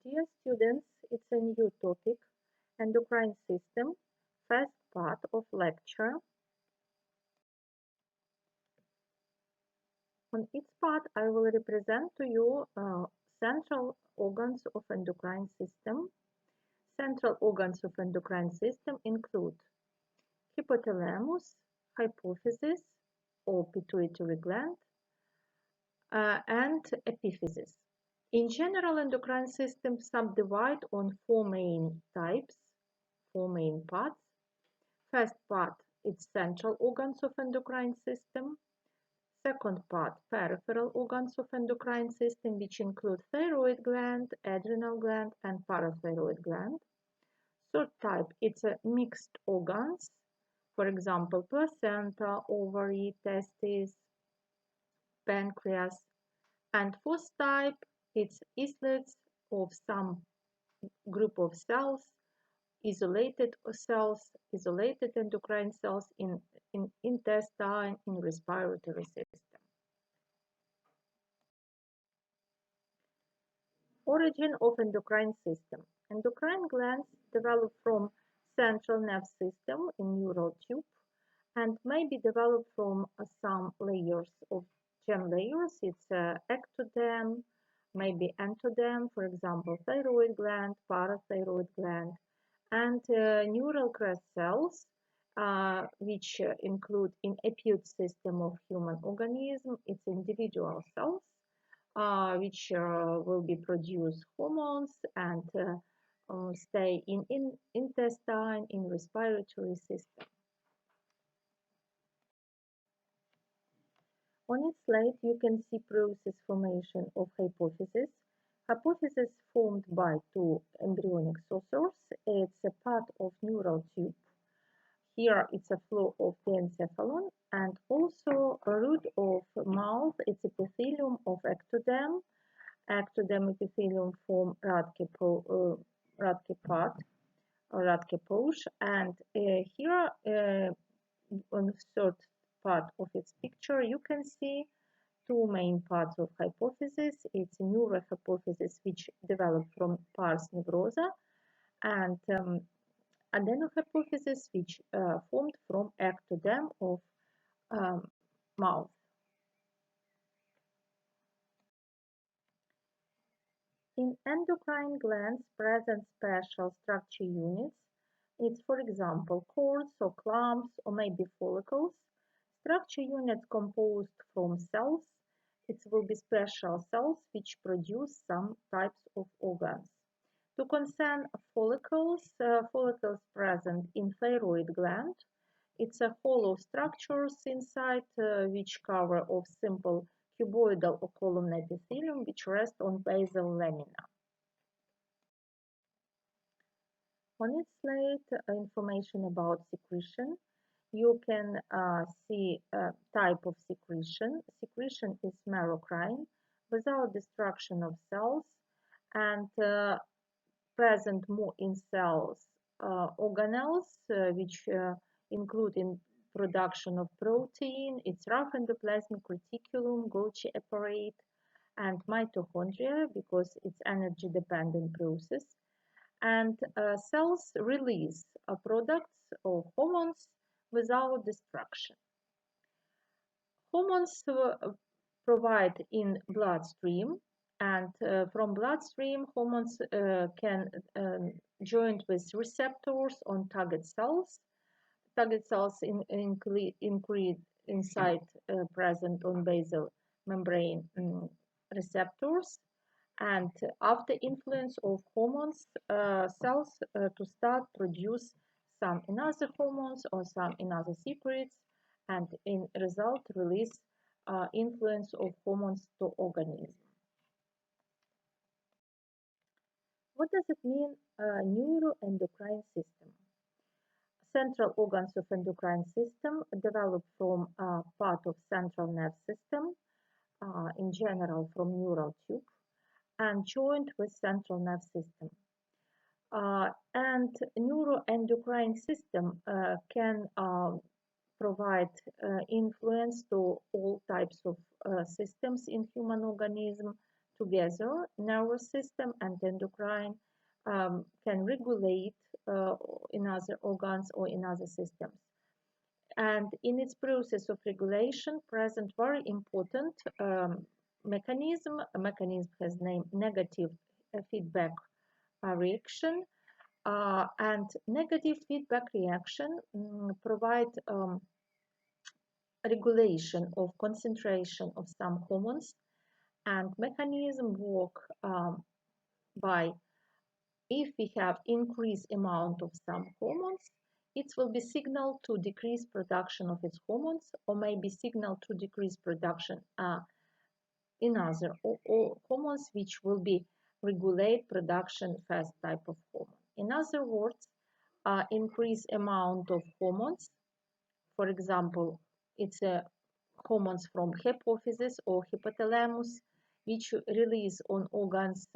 Dear students, it's a new topic, endocrine system, first part of lecture. On each part, I will represent to you central organs of endocrine system. Central organs of endocrine system include hypothalamus, hypophysis or pituitary gland, and epiphysis. In general, endocrine system subdivide on four main types, four main parts. First part, it's central organs of endocrine system. Second part, peripheral organs of endocrine system, which include thyroid gland, adrenal gland, and parathyroid gland. Third type, it's a mixed organs, for example, placenta, ovary, testes, pancreas. And fourth type, it's islets of some group of cells, isolated endocrine cells in intestine, in respiratory system. Origin of endocrine system. Endocrine glands develop from central nerve system in neural tube and may be developed from some layers of gem layers. It's ectoderm, maybe endoderm, for example, thyroid gland, parathyroid gland, and neural crest cells, which include in acute system of human organism, it's individual cells, which will be produce hormones and stay in intestine, in respiratory system. On its slide, you can see process formation of hypophysis. Hypophysis formed by two embryonic saucers. It's a part of neural tube. Here it's a flow of the encephalon and also a root of mouth. It's epithelium of ectoderm. Ectoderm epithelium form Radke part or Radke pouch. And here on the third part of its picture, you can see two main parts of hypophysis. It's neurohypophysis, which developed from pars nevrosa, and adenohypophysis, which formed from ectoderm of mouth. In endocrine glands present special structure units. It's, for example, cords or clumps or maybe follicles. Structure units composed from cells. It will be special cells which produce some types of organs. To concern follicles, follicles present in thyroid gland. It's a hollow structures inside which cover of simple cuboidal or columnar epithelium which rest on basal lamina. On its slide, information about secretion. You can see type of secretion. Secretion is merocrine without destruction of cells and present more in cells organelles which include in production of protein. It's rough endoplasmic reticulum, Golgi apparate, and mitochondria because it's energy dependent process. And cells release products or hormones without destruction. Hormones provide in bloodstream, and from bloodstream hormones can join with receptors on target cells. Target cells include inside present on basal membrane receptors, and after influence of hormones, cells to start produce some another hormones or some another secrets, and in result release influence of hormones to organism. What does it mean, neuroendocrine system? Central organs of endocrine system develop from part of central nerve system, in general from neural tube, and joined with central nerve system. And neuroendocrine system can provide influence to all types of systems in human organism, together, nervous system and endocrine can regulate in other organs or in other systems. And in its process of regulation, present very important mechanism. A mechanism has named negative feedback reaction. And negative feedback reaction provide regulation of concentration of some hormones, and mechanism work by, if we have increased amount of some hormones, it will be signal to decrease production of its hormones, or maybe signal to decrease production in other or hormones which will be regulate production fast type of hormone. In other words, increase amount of hormones, for example, it's a hormones from hypophysis or hypothalamus, which release on organs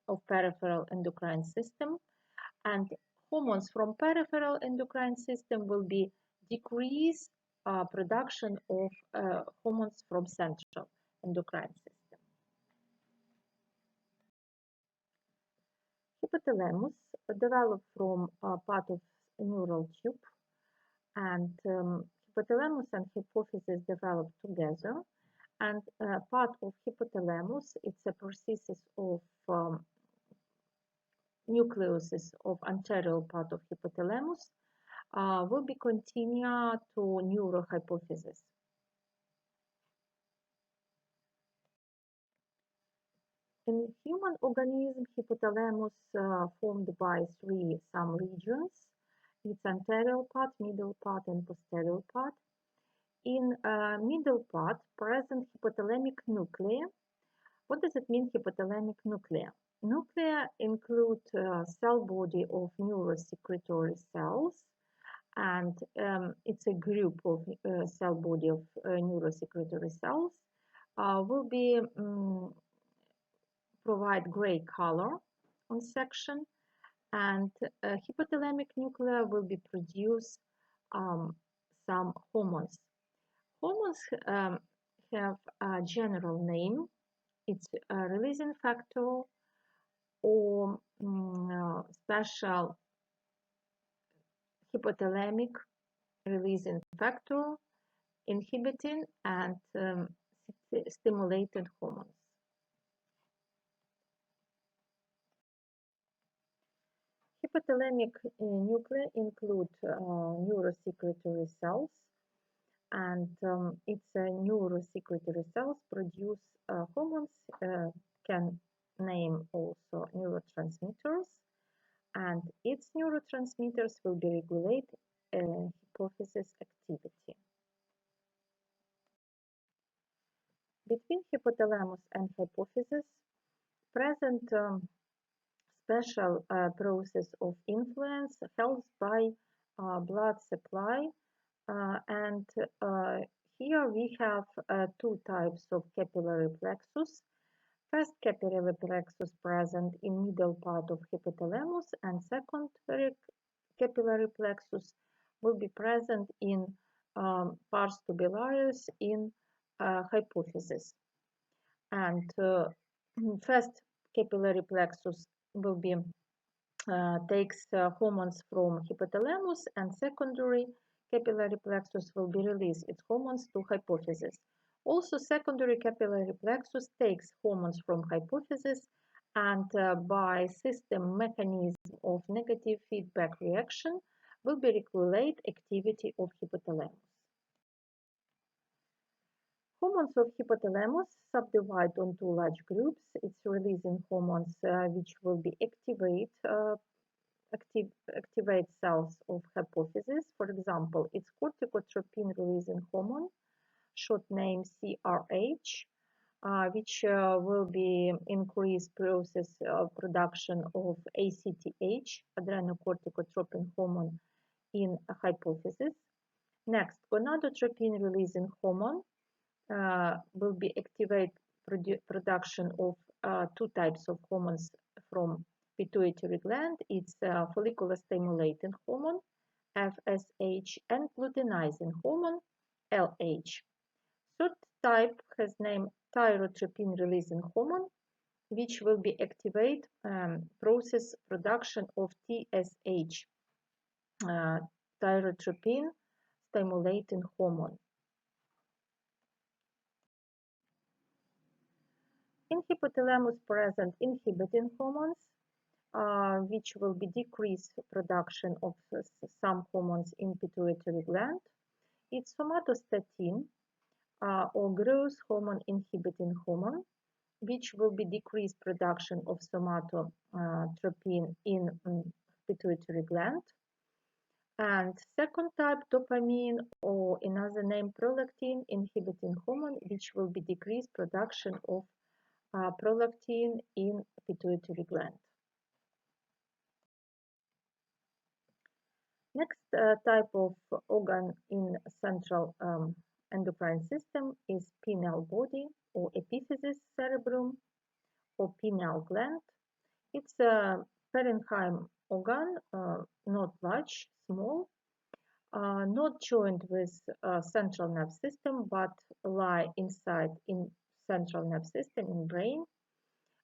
of peripheral endocrine system, and hormones from peripheral endocrine system will be decrease production of hormones from central endocrine system. Hypothalamus developed from part of neural tube, and hypothalamus and hypophysis develop together, and part of hypothalamus, it's a prosthesis of nucleuses of anterior part of hypothalamus, will be continue to neurohypophysis. In human organism, hypothalamus formed by some regions. It's anterior part, middle part, and posterior part. In middle part, present hypothalamic nuclei. What does it mean, hypothalamic nuclei? Nuclei include cell body of neurosecretory cells, and it's a group of cell body of neurosecretory cells. Will be provide gray color on section, and hypothalamic nuclei will be produce some hormones. Hormones have a general name. It's a releasing factor or special hypothalamic releasing factor, inhibiting and stimulating hormones. Hypothalamic nuclei include neurosecretory cells, and its neurosecretory cells produce hormones, can name also neurotransmitters, and its neurotransmitters will be regulate hypophysis activity. Between hypothalamus and hypophysis, present special process of influence held by blood supply, and here we have two types of capillary plexus. First capillary plexus present in middle part of hypothalamus, and secondary capillary plexus will be present in pars tubularis in hypophysis. And first capillary plexus will be takes hormones from hypothalamus, and secondary capillary plexus will be released its hormones to hypophysis. Also, secondary capillary plexus takes hormones from hypophysis, and by system mechanism of negative feedback reaction will be regulate activity of hypothalamus. Hormones of hypothalamus subdivide on two large groups. It's releasing hormones which will be activate cells of hypophysis. For example, it's corticotropin releasing hormone, short name CRH, which will be increase process production of ACTH, adrenocorticotropin hormone, in hypophysis. Next, gonadotropin releasing hormone will be activate production of two types of hormones from pituitary gland. It's follicular stimulating hormone, FSH, and luteinizing hormone, LH. Third type has named thyrotropin releasing hormone, which will be activate process production of TSH, thyrotropin stimulating hormone. In hypothalamus present inhibiting hormones, which will be decrease production of some hormones in pituitary gland. It's somatostatin or growth hormone inhibiting hormone, which will be decreased production of somatotropin in pituitary gland. And second type, dopamine, or another name, prolactin inhibiting hormone, which will be decreased production of prolactin in pituitary gland. Next type of organ in central endocrine system is pineal body or epiphysis cerebrum or pineal gland. It's a parenchyme organ, not large, small, not joined with central nervous system, but lie inside in central nervous system in brain,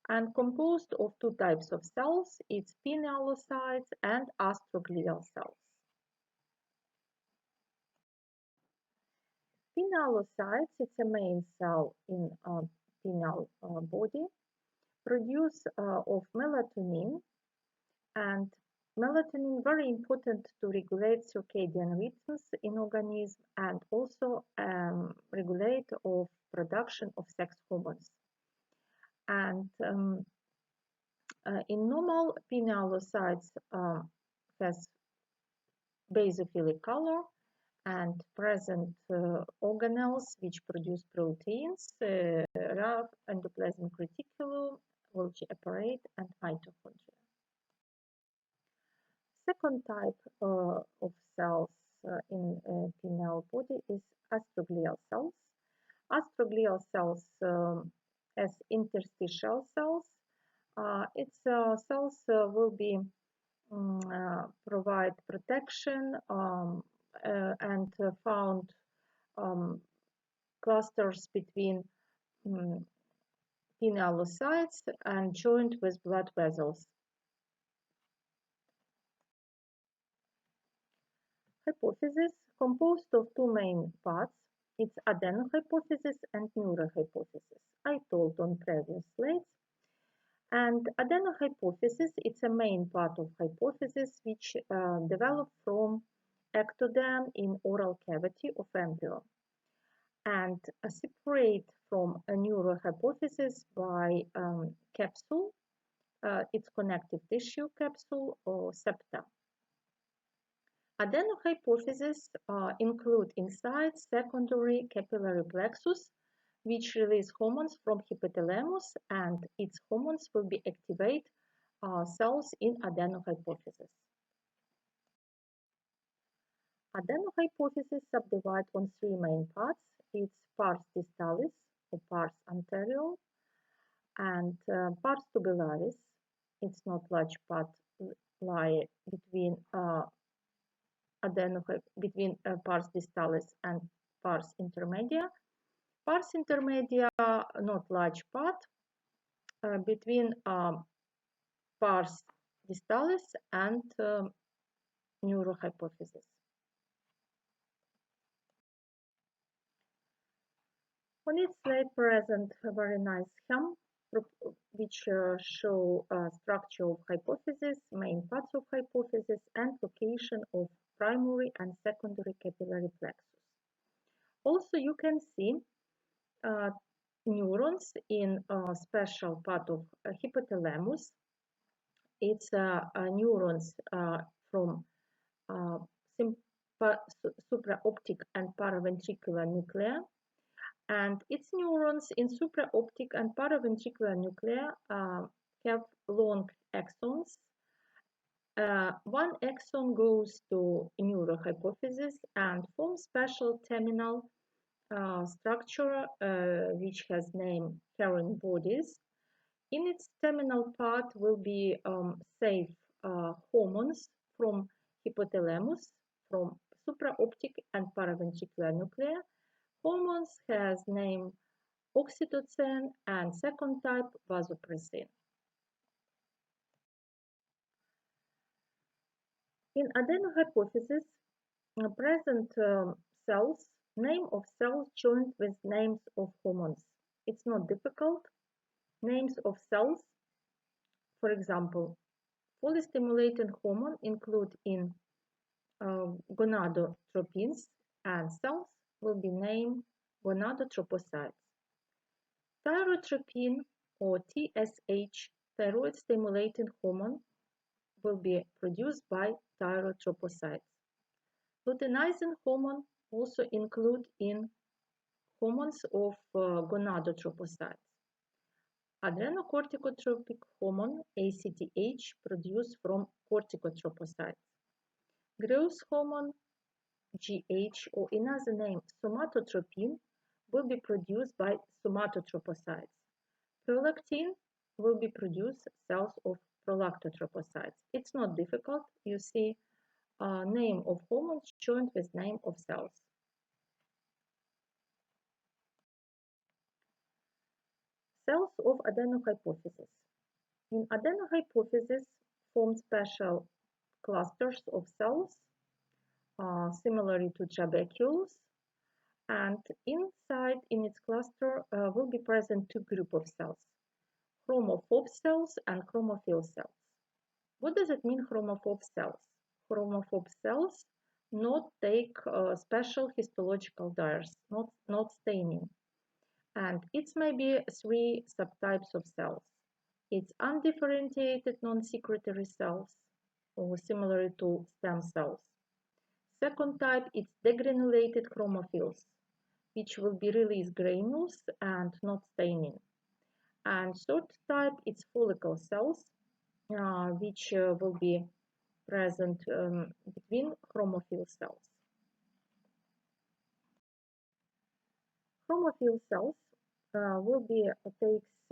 and composed of two types of cells. It's pinealocytes and astroglial cells. Pinealocytes, it's a main cell in pineal body, produce of melatonin, and melatonin very important to regulate circadian rhythms in organism and also regulate of production of sex hormones. And in normal, pinealocytes has basophilic color and present organelles which produce proteins, rough endoplasmic reticulum, Golgi apparate, and mitochondria. Second type of cells in pineal body is astroglial cells. Astroglial cells as interstitial cells. Its cells will be provide protection and found clusters between pinealocytes and joined with blood vessels. Hypophysis composed of two main parts. It's adenohypophysis and neurohypophysis. I told on previous slides. And adenohypophysis, it's a main part of hypophysis which develops from ectoderm in oral cavity of embryo and separate from a neurohypophysis by capsule, its connective tissue capsule or septa. Adenohypophysis include inside secondary capillary plexus, which release hormones from hypothalamus, and its hormones will be activate cells in adenohypophysis. Adenohypophysis subdivide on three main parts. It's pars distalis or pars anterior and pars tubularis. It's not large part lie between pars distalis and pars intermedia. Pars intermedia, not large part, between pars distalis and neurohypophysis. On its slide present a very nice scheme which show structure of hypophysis, main parts of hypophysis, and location of primary and secondary capillary plexus. Also, you can see neurons in a special part of hypothalamus. It's neurons from supraoptic and paraventricular nuclei, and its neurons in supraoptic and paraventricular nuclei have long axons. One axon goes to neurohypophysis and forms special terminal structure which has name Heron bodies. In its terminal part will be safe hormones from hypothalamus, from supraoptic and paraventricular nuclei. Hormones has name oxytocin, and second type, vasopressin. In adenohypophysis, present cells, name of cells joined with names of hormones. It's not difficult. Names of cells, for example, follicle-stimulating hormone include in gonadotropins, and cells will be named gonadotropocytes. Thyrotropin or TSH, thyroid-stimulating hormone, will be produced by thyrotropocytes. Luteinizing hormone also include in hormones of gonadotropocytes. Adrenocorticotropic hormone, ACTH, produced from corticotropocytes. Growth hormone, GH, or another name, somatotropin, will be produced by somatotropocytes. Prolactin will be produced cells of prolactotropocytes. It's not difficult. You see name of hormones joined with name of cells. Cells of adenohypophysis. In adenohypophysis, form special clusters of cells similarly to trabecules, and inside in its cluster will be present two groups of cells, chromophobe cells and chromophil cells. What does it mean, chromophobe cells? Chromophobe cells not take special histological dyes, not staining. And it's maybe three subtypes of cells. It's undifferentiated non-secretory cells, or similar to stem cells. Second type is degranulated chromophils, which will be released granules and not staining. And third type is follicle cells, which will be present between chromophil cells. Chromophil cells will be takes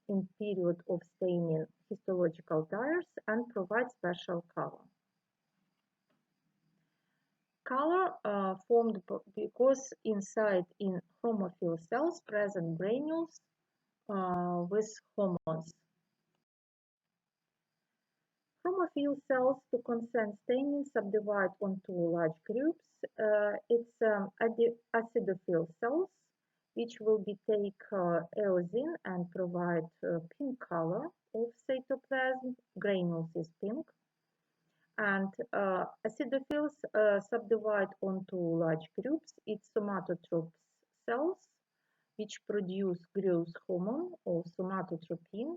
in period of staining histological dyes and provide special color. Color formed because inside in chromophil cells present granules with hormones. Chromophil cells to consent staining subdivide on two large groups. It's acidophil cells, which will be take eosin and provide pink color of cytoplasm. Granules is pink. And acidophils subdivide on two large groups. It's somatotropes cells, which produce growth hormone or somatotropin,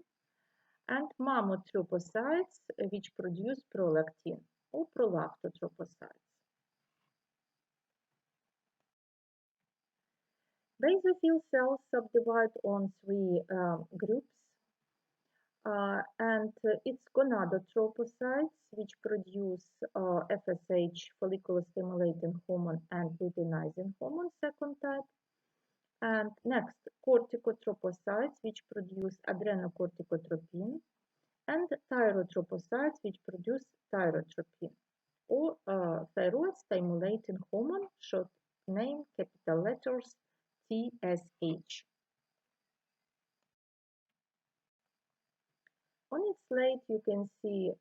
and mammotropocytes, which produce prolactin or prolactotropocytes. Basophil cells subdivide on three groups, and it's gonadotropocytes, which produce FSH, follicular-stimulating hormone, and luteinizing hormone, second type. And next, corticotropocytes, which produce adrenocorticotropin, and thyrotropocytes, which produce thyrotropin, or thyroid-stimulating hormone, short name, capital letters, TSH. On its slide, you can see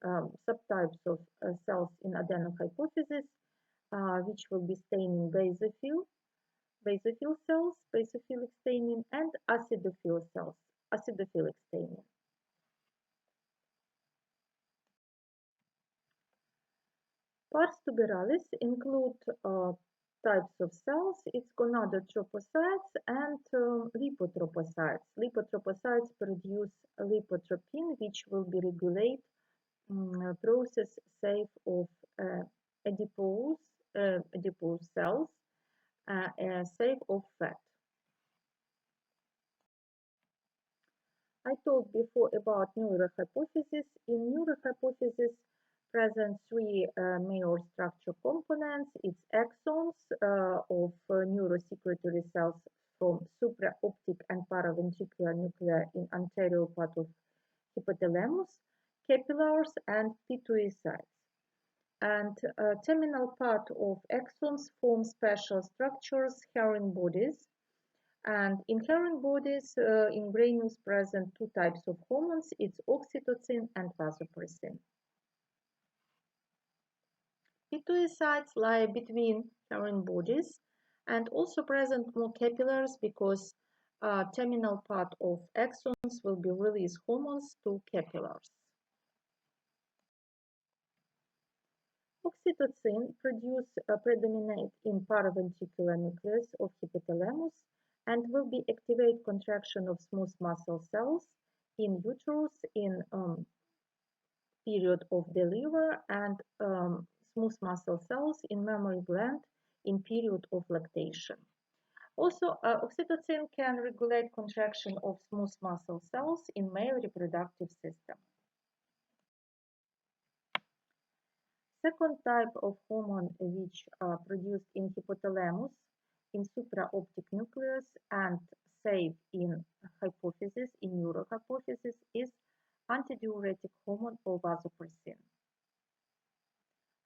subtypes of cells in adenohypophysis, which will be staining basophil cells, basophilic staining, and acidophil cells, acidophilic staining. Pars tuberalis include types of cells. It's gonadotropocytes and lipotropocytes. Lipotropocytes produce lipotropin, which will be regulate process safe of adipose cells, safe of fat. I told before about neurohypophysis. In neurohypophysis, present three major structure components. It's axons of neurosecretory cells from supraoptic and paraventricular nuclei in anterior part of hypothalamus, capillaries, and pituitary. And terminal part of axons form special structures, herring bodies, And in human bodies, in granules present two types of hormones, it's oxytocin and vasopressin. Pituitary lie between human bodies and also present more capillaries because terminal part of axons will be release hormones to capillaries. Oxytocin predominate in paraventricular nucleus of hypothalamus and will be activate contraction of smooth muscle cells in uterus in period of delivery and smooth muscle cells in mammary gland in period of lactation. Also, oxytocin can regulate contraction of smooth muscle cells in male reproductive system. Second type of hormone which are produced in hypothalamus, in supraoptic nucleus and safe in hypophysis, in neurohypophysis, is antidiuretic hormone or vasopressin.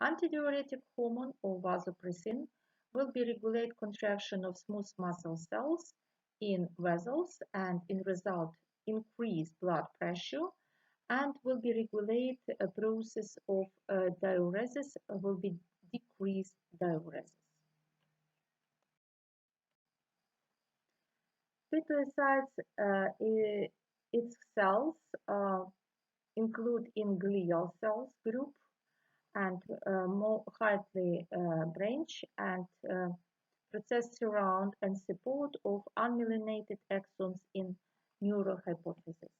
Antidiuretic hormone or vasopressin will be regulate contraction of smooth muscle cells in vessels and in result increase blood pressure and will be regulate a process of diuresis, will be decreased diuresis. Pituitary its cells include in glial cells group and more highly branch and process surround and support of unmyelinated axons in neurohypophysis.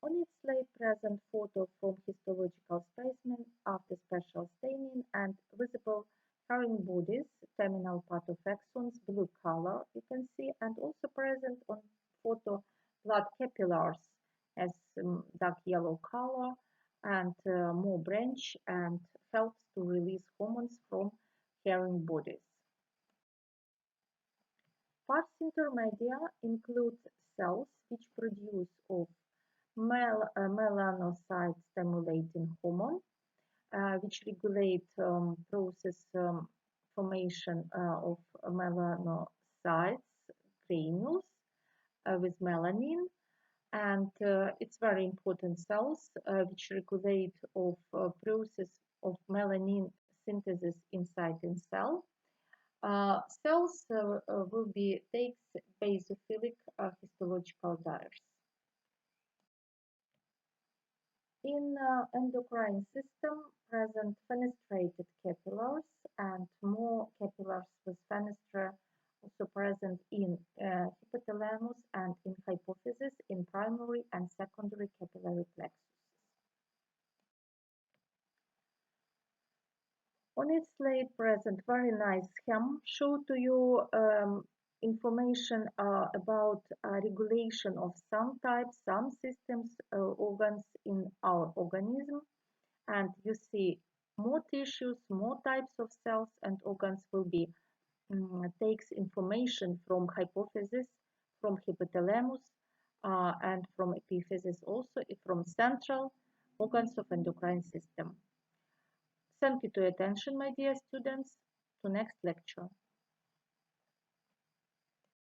On its slide present photo from histological specimen after special staining and visible foreign bodies, terminal part of axons, blue color you can see, and also present on photo blood capillaries as dark yellow color and more branch and helps to release hormones from foreign bodies. Pars intermedia includes cells which produce of melanocyte stimulating hormone, which regulate process formation of melanocytes, granules with melanin, and it's very important cells which regulate of process of melanin synthesis inside in cell. Cells will be takes basophilic histological dyes. In endocrine system, present fenestrated capillaries and more capillaries with fenestra also present in hypothalamus and in hypophysis in primary and secondary capillary plexus. On its slide present very nice scheme show to you information about regulation of some types, some systems, organs in our organism, and you see more tissues, more types of cells and organs will be takes information from hypophysis, from hypothalamus, and from epiphysis also, from central organs of endocrine system. Thank you to your attention, my dear students. To next lecture.